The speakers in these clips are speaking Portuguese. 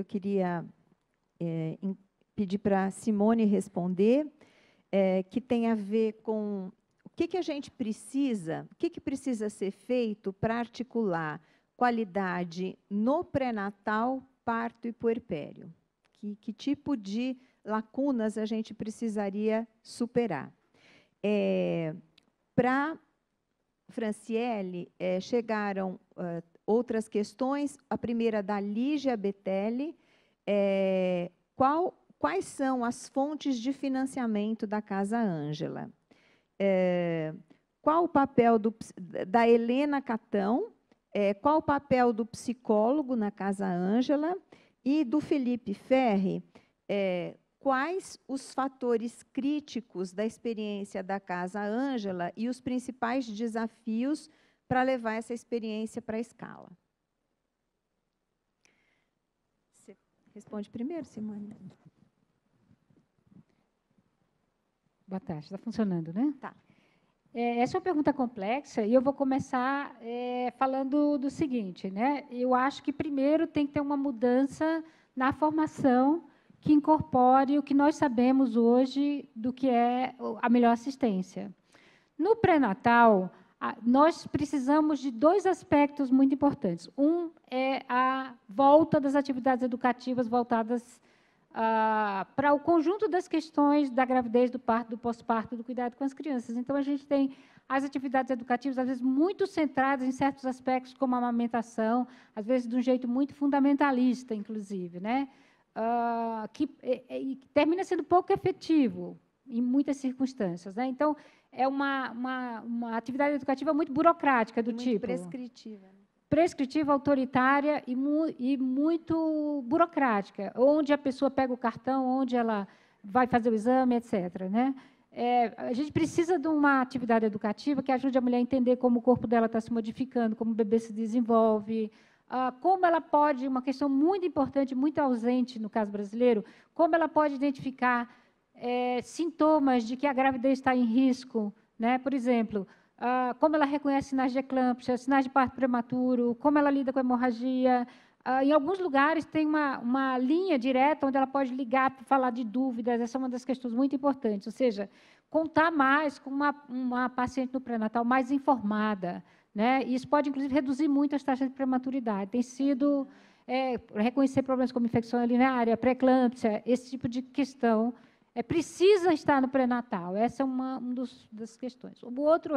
queria pedir para a Simone responder, que tem a ver com o que a gente precisa, o que precisa ser feito para articular qualidade no pré-natal, parto e puerpério. Que tipo de lacunas a gente precisaria superar? Para Franciele, chegaram outras questões. A primeira da Lígia Betelli. Quais são as fontes de financiamento da Casa Ângela? Qual o papel da Helena Catão? Qual o papel do psicólogo na Casa Ângela? E do Felipe Ferri, quais os fatores críticos da experiência da Casa Ângela e os principais desafios para levar essa experiência para a escala? Você responde primeiro, Simone? Boa tarde, está funcionando, né? Tá. Essa é uma pergunta complexa e eu vou começar falando do seguinte, né? Eu acho que primeiro tem que ter uma mudança na formação que incorpore o que nós sabemos hoje do que é a melhor assistência. No pré-natal, nós precisamos de dois aspectos muito importantes. Um é a volta das atividades educativas voltadas para o conjunto das questões da gravidez, do parto, do pós-parto, do cuidado com as crianças. Então, a gente tem as atividades educativas, às vezes, muito centradas em certos aspectos, como a amamentação, às vezes, de um jeito muito fundamentalista, inclusive, né? Que termina sendo pouco efetivo em muitas circunstâncias, né? Então, é uma atividade educativa muito burocrática, do tipo... prescritiva. Prescritiva, autoritária e muito burocrática, onde a pessoa pega o cartão, onde ela vai fazer o exame, etc. Né? A gente precisa de uma atividade educativa que ajude a mulher a entender como o corpo dela está se modificando, como o bebê se desenvolve, como ela pode, uma questão muito importante, muito ausente no caso brasileiro, como ela pode identificar sintomas de que a gravidez está em risco, né? Por exemplo, como ela reconhece sinais de eclâmpsia, sinais de parto prematuro, como ela lida com a hemorragia. Em alguns lugares tem uma linha direta onde ela pode ligar para falar de dúvidas. Essa é uma das questões muito importantes, ou seja, contar mais com uma paciente no pré-natal mais informada, né? Isso pode, inclusive, reduzir muito as taxas de prematuridade. Tem sido reconhecer problemas como infecção urinária, pré-eclâmpsia, esse tipo de questão precisa estar no pré-natal. Essa é uma das questões. O outro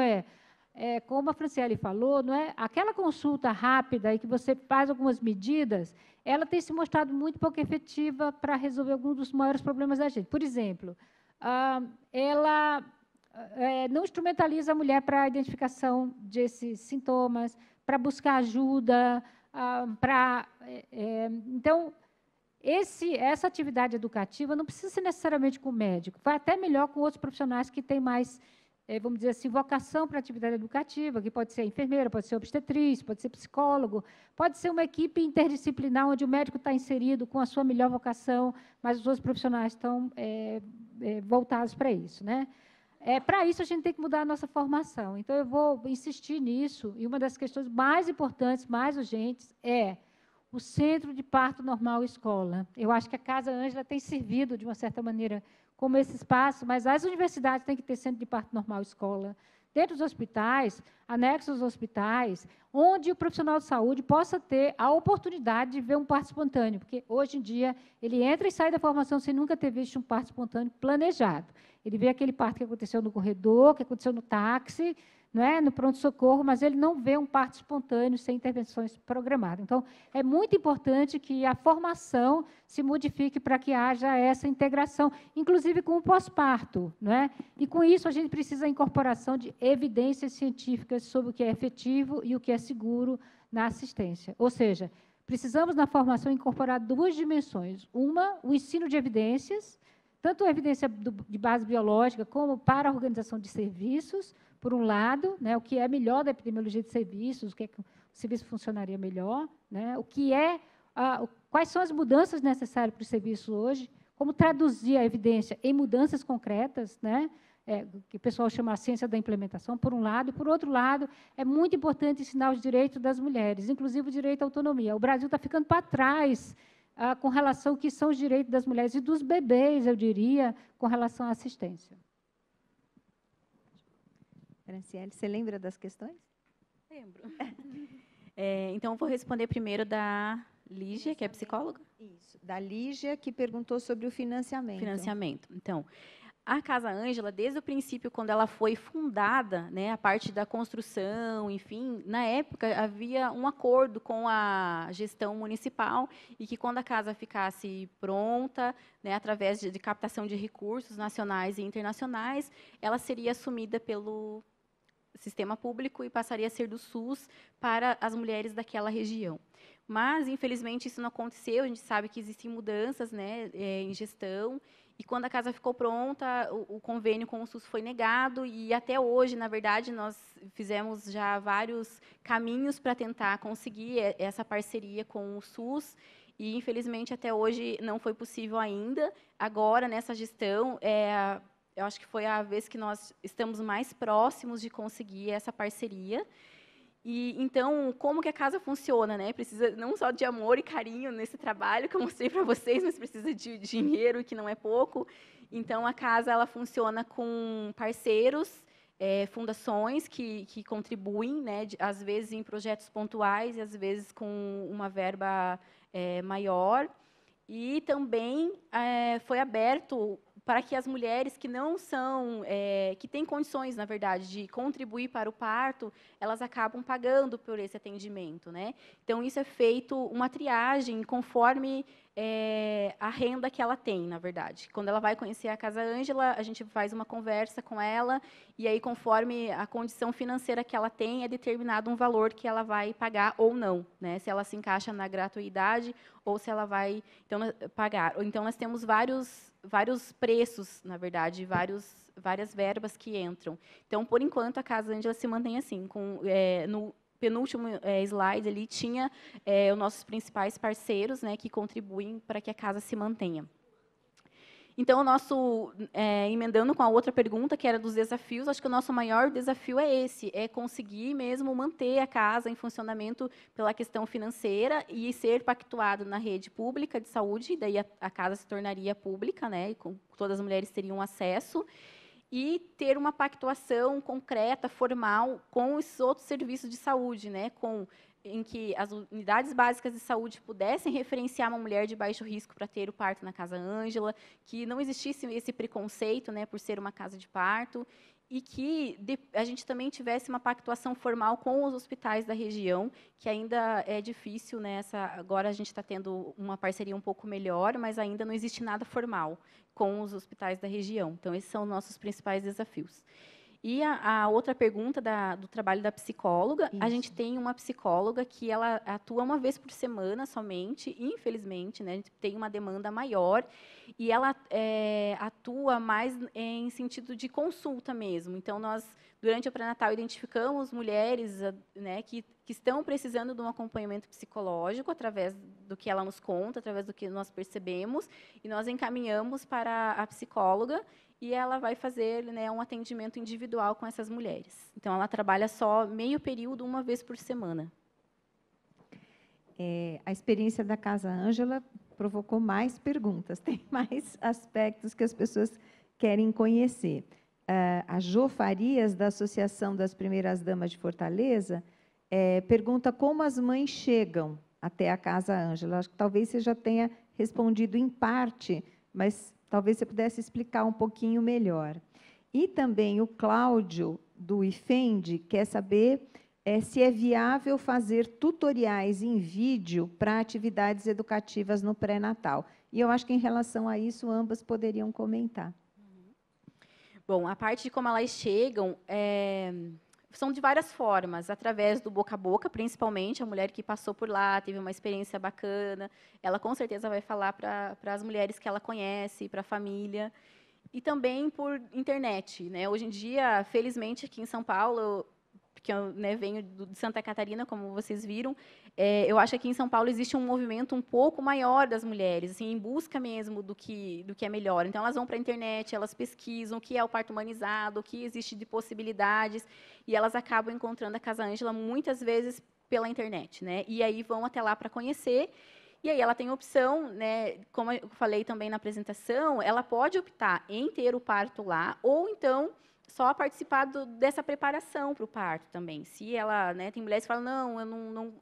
como a Franciele falou, não é? Aquela consulta rápida em que você faz algumas medidas, ela tem se mostrado muito pouco efetiva para resolver alguns dos maiores problemas da gente. Por exemplo, ela não instrumentaliza a mulher para a identificação desses sintomas, para buscar ajuda, então, essa atividade educativa não precisa ser necessariamente com o médico, vai até melhor com outros profissionais que têm mais, vamos dizer assim, vocação para a atividade educativa, que pode ser enfermeira, pode ser obstetriz, pode ser psicólogo, pode ser uma equipe interdisciplinar, onde o médico está inserido com a sua melhor vocação, mas os outros profissionais estão voltados para isso, né? Para isso, a gente tem que mudar a nossa formação. Então, eu vou insistir nisso, e uma das questões mais importantes, mais urgentes, é o Centro de Parto Normal Escola. Eu acho que a Casa Ângela tem servido, de uma certa maneira, como esse espaço, mas as universidades têm que ter Centro de Parto Normal Escola, dentro dos hospitais, anexos aos hospitais, onde o profissional de saúde possa ter a oportunidade de ver um parto espontâneo, porque, hoje em dia, ele entra e sai da formação sem nunca ter visto um parto espontâneo planejado. Ele vê aquele parto que aconteceu no corredor, que aconteceu no táxi, não é? No pronto-socorro, mas ele não vê um parto espontâneo sem intervenções programadas. Então, é muito importante que a formação se modifique para que haja essa integração, inclusive com o pós-parto, não é? E, com isso, a gente precisa da incorporação de evidências científicas sobre o que é efetivo e o que é seguro na assistência. Ou seja, precisamos, na formação, incorporar duas dimensões. Uma, o ensino de evidências, tanto a evidência de base biológica como para a organização de serviços, por um lado, né, o que é melhor da epidemiologia de serviços, o que o serviço funcionaria melhor, né, quais são as mudanças necessárias para o serviço hoje, como traduzir a evidência em mudanças concretas, né, que o pessoal chama a ciência da implementação, por um lado, e, por outro lado, é muito importante ensinar os direitos das mulheres, inclusive o direito à autonomia. O Brasil está ficando para trás com relação ao que são os direitos das mulheres e dos bebês, eu diria, com relação à assistência. Franciele, você lembra das questões? Lembro. Então, eu vou responder primeiro da Lígia, que é psicóloga. Isso, da Lígia, que perguntou sobre o financiamento. Financiamento. Então, a Casa Ângela, desde o princípio, quando ela foi fundada, né, a parte da construção, enfim, na época havia um acordo com a gestão municipal e que quando a casa ficasse pronta, né, através de captação de recursos nacionais e internacionais, ela seria assumida pelo sistema público e passaria a ser do SUS para as mulheres daquela região. Mas, infelizmente, isso não aconteceu. A gente sabe que existem mudanças, né, em gestão. E, quando a casa ficou pronta, o convênio com o SUS foi negado. E, até hoje, na verdade, nós fizemos já vários caminhos para tentar conseguir essa parceria com o SUS. E, infelizmente, até hoje não foi possível ainda. Agora, nessa gestão, eu acho que foi a vez que nós estamos mais próximos de conseguir essa parceria. E, então, como que a casa funciona, né? Precisa não só de amor e carinho nesse trabalho, que eu mostrei para vocês, mas precisa de dinheiro, que não é pouco. Então, a casa ela funciona com parceiros, fundações que contribuem, né? Às vezes em projetos pontuais, e às vezes com uma verba maior. E também foi aberto para que as mulheres que não são, que têm condições, na verdade, de contribuir para o parto, elas acabam pagando por esse atendimento, né? Então, isso é feito uma triagem conforme a renda que ela tem, na verdade. Quando ela vai conhecer a Casa Ângela, a gente faz uma conversa com ela, e aí, conforme a condição financeira que ela tem, é determinado um valor que ela vai pagar ou não, né? Se ela se encaixa na gratuidade ou se ela vai pagar. Então, nós temos vários preços, na verdade, várias verbas que entram. Então, por enquanto, a Casa Ângela se mantém assim. No penúltimo slide ali tinha os nossos principais parceiros, né, que contribuem para que a casa se mantenha. Então, emendando com a outra pergunta, que era dos desafios, acho que o nosso maior desafio é esse, é conseguir mesmo manter a casa em funcionamento pela questão financeira e ser pactuado na rede pública de saúde, daí a casa se tornaria pública, né, e todas as mulheres teriam acesso, e ter uma pactuação concreta, formal, com os outros serviços de saúde, né, em que as unidades básicas de saúde pudessem referenciar uma mulher de baixo risco para ter o parto na Casa Ângela, que não existisse esse preconceito, né, por ser uma casa de parto, e que a gente também tivesse uma pactuação formal com os hospitais da região, que ainda é difícil, né, agora a gente está tendo uma parceria um pouco melhor, mas ainda não existe nada formal com os hospitais da região. Então, esses são os nossos principais desafios. E a outra pergunta do trabalho da psicóloga, a gente tem uma psicóloga que ela atua uma vez por semana somente, infelizmente, né, a gente tem uma demanda maior, e ela atua mais em sentido de consulta mesmo. Então, nós, durante o pré-natal, identificamos mulheres, né, que estão precisando de um acompanhamento psicológico, através do que ela nos conta, através do que nós percebemos, e nós encaminhamos para a psicóloga, e ela vai fazer, né, um atendimento individual com essas mulheres. Então, ela trabalha só meio período, uma vez por semana. A experiência da Casa Ângela provocou mais perguntas, tem mais aspectos que as pessoas querem conhecer. A Jo Farias, da Associação das Primeiras Damas de Fortaleza, pergunta como as mães chegam até a Casa Ângela. Acho que talvez você já tenha respondido em parte, mas talvez você pudesse explicar um pouquinho melhor. E também o Cláudio, do IFEND, quer saber se é viável fazer tutoriais em vídeo para atividades educativas no pré-natal. E eu acho que, em relação a isso, ambas poderiam comentar. Bom, a parte de como elas chegam são de várias formas, através do boca a boca, principalmente, a mulher que passou por lá, teve uma experiência bacana, ela com certeza vai falar para as mulheres que ela conhece, para a família, e também por internet, né? Hoje em dia, felizmente, aqui em São Paulo, porque eu, né, venho de Santa Catarina, como vocês viram, eu acho que aqui em São Paulo existe um movimento um pouco maior das mulheres, assim, em busca mesmo do que é melhor. Então, elas vão para a internet, elas pesquisam o que é o parto humanizado, o que existe de possibilidades, e elas acabam encontrando a Casa Ângela muitas vezes pela internet, né? E aí vão até lá para conhecer. E aí ela tem a opção, né, como eu falei também na apresentação, ela pode optar em ter o parto lá, ou então só participar dessa preparação para o parto também. Se ela, né, tem mulheres que falam, não, eu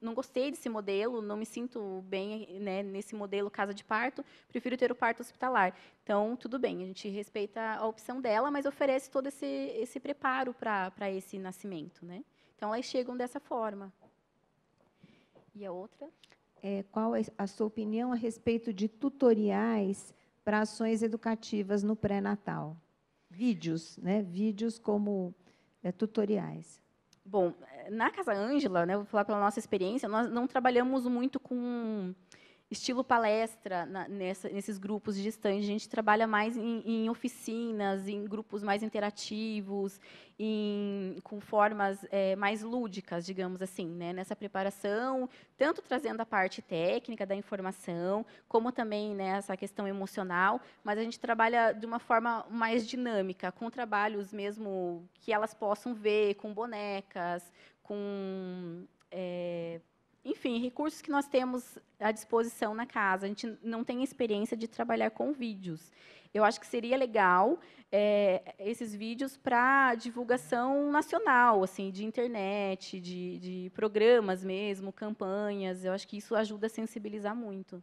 não gostei desse modelo, não me sinto bem, né, nesse modelo casa de parto, prefiro ter o parto hospitalar. Então, tudo bem, a gente respeita a opção dela, mas oferece todo esse preparo para esse nascimento, né? Então, elas chegam dessa forma. E a outra? Qual é a sua opinião a respeito de tutoriais para ações educativas no pré-natal? Vídeos, né? Vídeos como tutoriais. Bom, na Casa Ângela, né, vou falar pela nossa experiência, nós não trabalhamos muito com estilo palestra nesses grupos de gestante. A gente trabalha mais em oficinas, em grupos mais interativos, com formas mais lúdicas, digamos assim, né, nessa preparação, tanto trazendo a parte técnica da informação, como também, né, essa questão emocional, mas a gente trabalha de uma forma mais dinâmica, com trabalhos mesmo que elas possam ver, com bonecas, com enfim, recursos que nós temos à disposição na casa. A gente não tem experiência de trabalhar com vídeos. Eu acho que seria legal esses vídeos para divulgação nacional, assim, de internet, de programas mesmo, campanhas. Eu acho que isso ajuda a sensibilizar muito.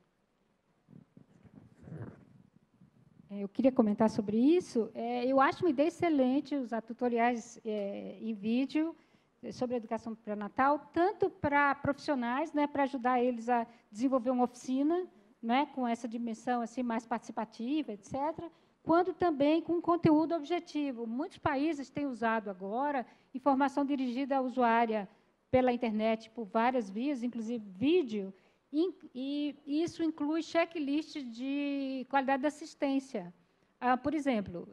Eu queria comentar sobre isso. Eu acho uma ideia excelente usar tutoriais em vídeo sobre a educação pré-natal, tanto para profissionais, né, para ajudar eles a desenvolver uma oficina, né, com essa dimensão assim mais participativa, etc., quanto também com conteúdo objetivo. Muitos países têm usado agora informação dirigida à usuária pela internet por várias vias, inclusive vídeo, e isso inclui checklist de qualidade da assistência. Por exemplo,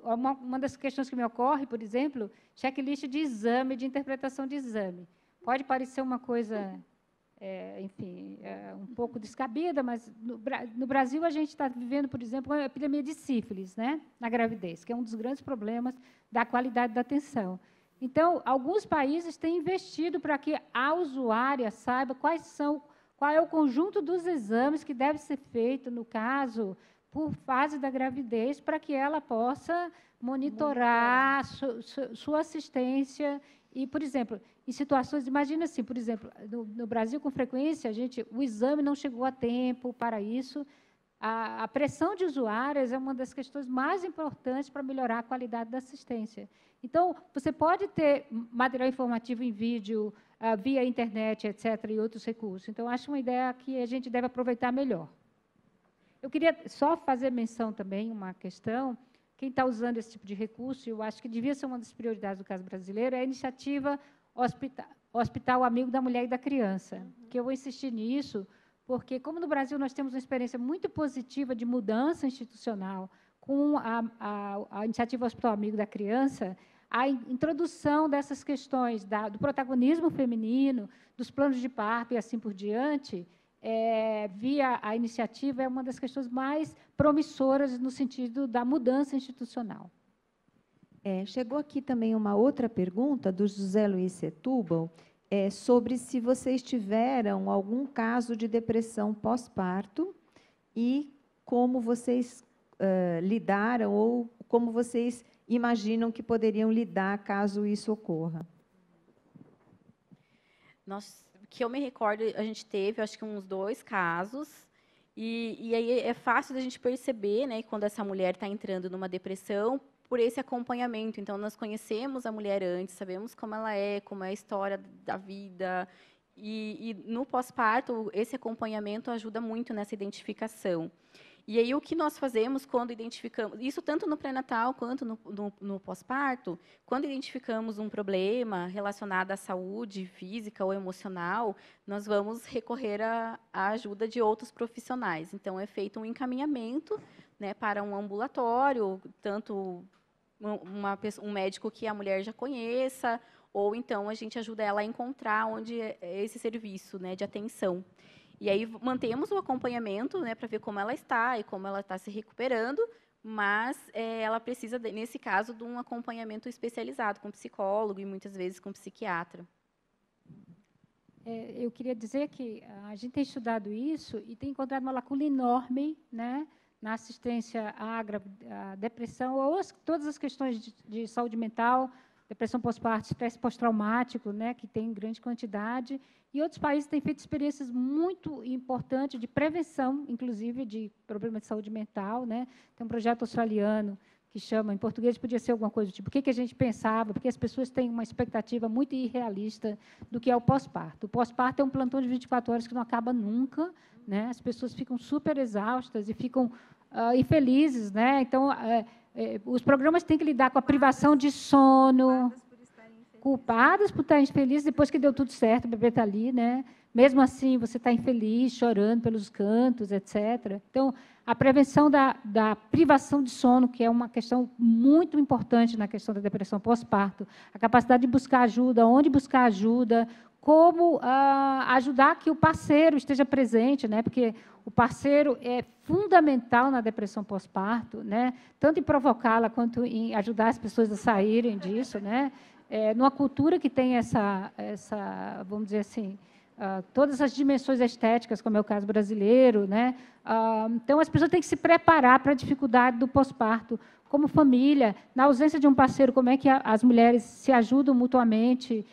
uma das questões que me ocorre, por exemplo, checklist de exame, de interpretação de exame. Pode parecer uma coisa, enfim, um pouco descabida, mas no Brasil a gente está vivendo, por exemplo, uma epidemia de sífilis, né, na gravidez, que é um dos grandes problemas da qualidade da atenção. Então, alguns países têm investido para que a usuária saiba qual é o conjunto dos exames que deve ser feito, no caso, por fase da gravidez, para que ela possa monitorar sua assistência. E, por exemplo, em situações, imagina assim, por exemplo, no Brasil, com frequência, o exame não chegou a tempo para isso. A pressão de usuários é uma das questões mais importantes para melhorar a qualidade da assistência. Então, você pode ter material informativo em vídeo, via internet, etc., e outros recursos. Então, acho uma ideia que a gente deve aproveitar melhor. Eu queria só fazer menção também, uma questão, quem está usando esse tipo de recurso, eu acho que devia ser uma das prioridades do caso brasileiro, é a iniciativa Hospital Amigo da Mulher e da Criança, que eu vou insistir nisso, porque, como no Brasil nós temos uma experiência muito positiva de mudança institucional com a iniciativa Hospital Amigo da Criança, a introdução dessas questões do protagonismo feminino, dos planos de parto e assim por diante, via a iniciativa, é uma das questões mais promissoras no sentido da mudança institucional. Chegou aqui também uma outra pergunta do José Luiz Setúbal, sobre se vocês tiveram algum caso de depressão pós-parto e como vocês lidaram ou como vocês imaginam que poderiam lidar caso isso ocorra. Que eu me recordo, a gente teve, acho que uns 2 casos, e aí é fácil da gente perceber, né, quando essa mulher está entrando numa depressão, por esse acompanhamento. Então, nós conhecemos a mulher antes, sabemos como ela como é a história da vida, e no pós-parto, esse acompanhamento ajuda muito nessa identificação. E aí, o que nós fazemos quando identificamos, isso tanto no pré-natal quanto no pós-parto, quando identificamos um problema relacionado à saúde física ou emocional, nós vamos recorrer à ajuda de outros profissionais. Então, é feito um encaminhamento, né, para um ambulatório, tanto um médico que a mulher já conheça, ou então a gente ajuda ela a encontrar onde é esse serviço, né, de atenção. E aí mantemos o acompanhamento, né, para ver como ela está e como ela está se recuperando, mas ela precisa, nesse caso, de um acompanhamento especializado com psicólogo e muitas vezes com psiquiatra. eu queria dizer que a gente tem estudado isso e tem encontrado uma lacuna enorme, né, na assistência à depressão, ou todas as questões de saúde mental, depressão pós-parto, estresse pós-traumático, né, que tem em grande quantidade. E outros países têm feito experiências muito importantes de prevenção, inclusive, de problemas de saúde mental, né. Tem um projeto australiano que chama, em português, podia ser alguma coisa do tipo, o que a gente pensava, porque as pessoas têm uma expectativa muito irrealista do que é o pós-parto. O pós-parto é um plantão de 24 horas que não acaba nunca, né? As pessoas ficam super exaustas e ficam infelizes, né? Então, os programas têm que lidar com a privação de sono, culpadas por estarem infelizes, depois que deu tudo certo, o bebê está ali, né? Mesmo assim, você está infeliz, chorando pelos cantos, etc. Então, a prevenção da privação de sono, que é uma questão muito importante na questão da depressão pós-parto, a capacidade de buscar ajuda, onde buscar ajuda, como ajudar que o parceiro esteja presente, né? Porque o parceiro é fundamental na depressão pós-parto, né? Tanto em provocá-la quanto em ajudar as pessoas a saírem disso, né? Numa cultura que tem essa, vamos dizer assim, todas as dimensões estéticas, como é o caso brasileiro, né? Então, as pessoas têm que se preparar para a dificuldade do pós-parto, como família, na ausência de um parceiro, como é que as mulheres se ajudam mutuamente.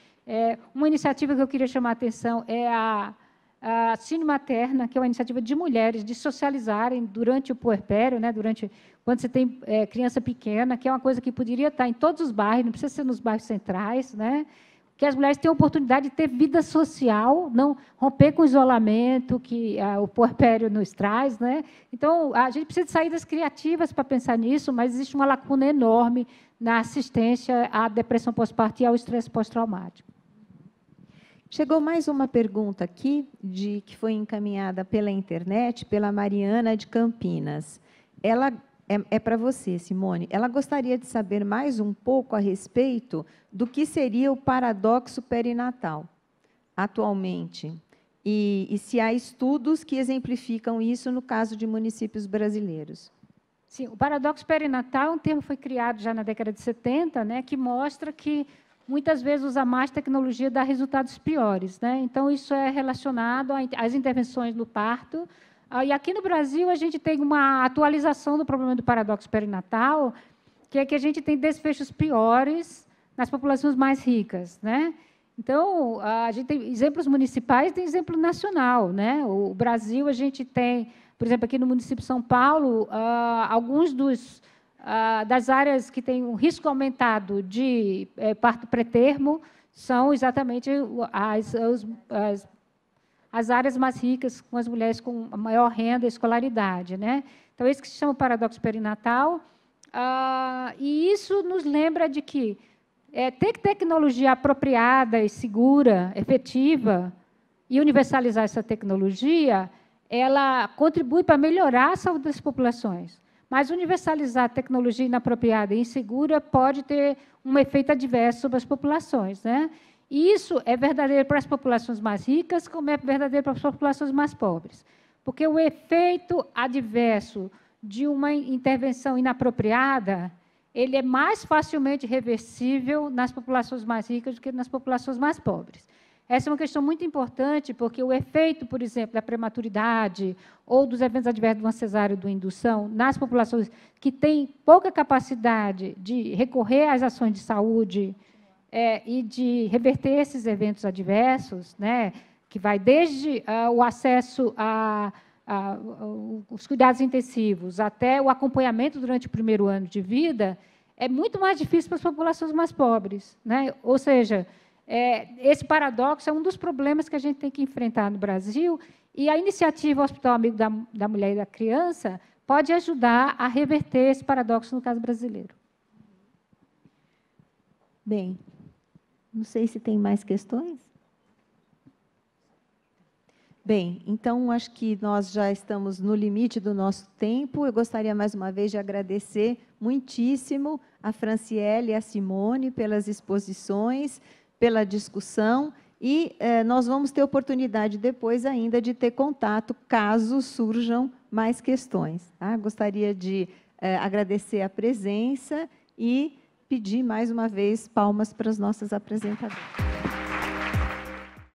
Uma iniciativa que eu queria chamar a atenção é a Cine Materna, que é uma iniciativa de mulheres de socializarem durante o puerpério, né? Quando você tem criança pequena, que é uma coisa que poderia estar em todos os bairros, não precisa ser nos bairros centrais, né? Que as mulheres tenham a oportunidade de ter vida social, não romper com o isolamento que o puerpério nos traz, né? Então, a gente precisa de saídas criativas para pensar nisso, mas existe uma lacuna enorme na assistência à depressão pós-parto e ao estresse pós-traumático. Chegou mais uma pergunta aqui, que foi encaminhada pela internet, pela Mariana de Campinas. Ela é para você, Simone. Ela gostaria de saber mais um pouco a respeito do que seria o paradoxo perinatal atualmente, e se há estudos que exemplificam isso no caso de municípios brasileiros. Sim, o paradoxo perinatal é um termo que foi criado já na década de 70, né, que mostra que muitas vezes usar mais tecnologia dá resultados piores, né? Então, isso é relacionado às intervenções no parto. E aqui no Brasil, a gente tem uma atualização do problema do paradoxo perinatal, que é que a gente tem desfechos piores nas populações mais ricas, né? Então, a gente tem exemplos municipais, tem exemplo nacional, né? O Brasil, a gente tem, por exemplo, aqui no município de São Paulo, alguns das áreas que têm um risco aumentado de parto pré-termo são exatamente as áreas mais ricas, com as mulheres com maior renda e escolaridade, né? Então, isso que se chama paradoxo perinatal. E isso nos lembra de que ter tecnologia apropriada e segura, efetiva, e universalizar essa tecnologia, ela contribui para melhorar a saúde das populações. Mas universalizar a tecnologia inapropriada e insegura pode ter um efeito adverso sobre as populações, né? E isso é verdadeiro para as populações mais ricas, como é verdadeiro para as populações mais pobres. Porque o efeito adverso de uma intervenção inapropriada, ele é mais facilmente reversível nas populações mais ricas do que nas populações mais pobres. Essa é uma questão muito importante, porque o efeito, por exemplo, da prematuridade ou dos eventos adversos de uma cesárea ou de uma indução nas populações que têm pouca capacidade de recorrer às ações de saúde e de reverter esses eventos adversos, né, que vai desde o acesso os cuidados intensivos até o acompanhamento durante o primeiro ano de vida, é muito mais difícil para as populações mais pobres, né? Ou seja, esse paradoxo é um dos problemas que a gente tem que enfrentar no Brasil, e a iniciativa Hospital Amigo da Mulher e da Criança pode ajudar a reverter esse paradoxo no caso brasileiro. Bem, não sei se tem mais questões. Bem, então, acho que nós já estamos no limite do nosso tempo. Eu gostaria, mais uma vez, de agradecer muitíssimo a Franciele e a Simone pelas exposições, pela discussão, e nós vamos ter oportunidade depois ainda de ter contato, caso surjam mais questões. Tá? Gostaria de agradecer a presença e pedir, mais uma vez, palmas para as nossas apresentadoras.